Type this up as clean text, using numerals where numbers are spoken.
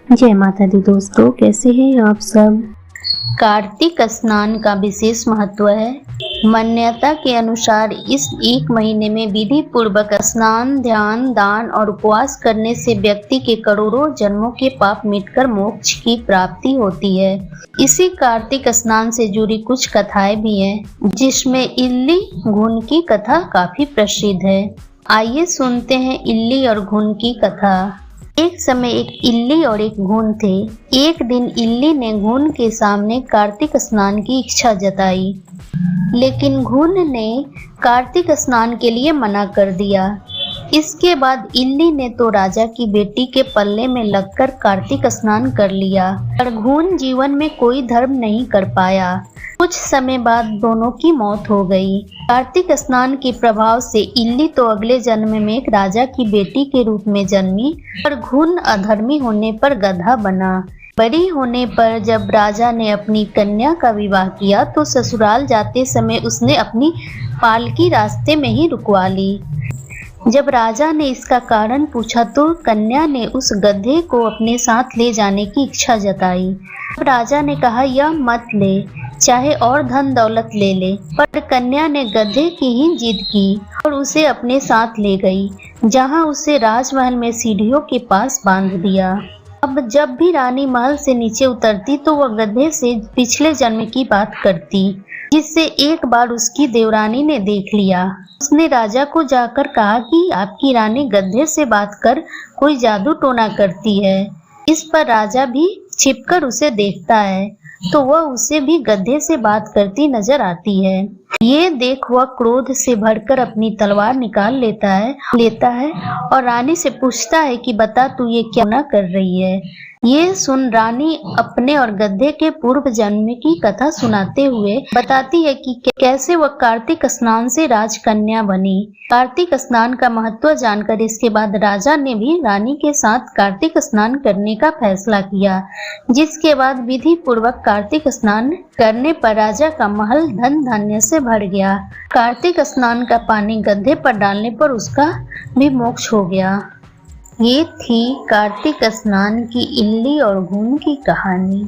जय माता दी दोस्तों, कैसे हैं आप सब। कार्तिक स्नान का विशेष महत्व है। मान्यता के अनुसार इस एक महीने में विधि पूर्वक स्नान, ध्यान, दान और उपवास करने से व्यक्ति के करोड़ों जन्मों के पाप मिटकर मोक्ष की प्राप्ति होती है। इसी कार्तिक स्नान से जुड़ी कुछ कथाएं भी हैं, जिसमें इल्ली घुन की कथा काफी प्रसिद्ध है। आइए सुनते हैं इल्ली और घुन की कथा। एक समय एक इल्ली और एक घुन थे। एक दिन इल्ली ने घुन के सामने कार्तिक स्नान की इच्छा जताई, लेकिन घुन ने कार्तिक स्नान के लिए मना कर दिया। इसके बाद इल्ली ने तो राजा की बेटी के पल्ले में लगकर कार्तिक स्नान कर लिया, पर घुन जीवन में कोई धर्म नहीं कर पाया। कुछ समय बाद दोनों की मौत हो गई। कार्तिक स्नान के प्रभाव से इल्ली तो अगले जन्म में एक राजा की बेटी के रूप में जन्मी, पर घुन अधर्मी होने पर गधा बना। बड़ी होने पर जब राजा ने अपनी कन्या का विवाह किया तो ससुराल जाते समय उसने अपनी पालकी रास्ते में ही रुकवा ली। जब राजा ने इसका कारण पूछा तो कन्या ने उस गधे को अपने साथ ले जाने की इच्छा जताई। राजा ने कहा, यह मत ले, चाहे और धन दौलत ले ले। पर कन्या ने गधे की ही जिद की और उसे अपने साथ ले गई, जहां उसे राजमहल में सीढ़ियों के पास बांध दिया। अब जब भी रानी महल से नीचे उतरती तो वह गधे से पिछले जन्म की बात करती, जिससे एक बार उसकी देवरानी ने देख लिया। उसने राजा को जाकर कहा कि आपकी रानी गधे से बात कर कोई जादू टोना करती है। इस पर राजा भी छिपकर उसे देखता है तो वह उसे भी गधे से बात करती नजर आती है। ये देख वह क्रोध से भरकर अपनी तलवार निकाल लेता है और रानी से पूछता है कि बता, तू ये क्या ना कर रही है। ये सुन रानी अपने और गधे के पूर्व जन्म की कथा सुनाते हुए बताती है कि कैसे वह कार्तिक स्नान से राजकन्या बनी। कार्तिक स्नान का महत्व जानकर इसके बाद राजा ने भी रानी के साथ कार्तिक स्नान करने का फैसला किया, जिसके बाद विधि पूर्वक कार्तिक स्नान करने पर राजा का महल धन धान्य से भर गया। कार्तिक स्नान का पानी गधे पर डालने पर उसका भी मोक्ष हो गया। ये थी कार्तिक स्नान की इल्ली और घुन की कहानी।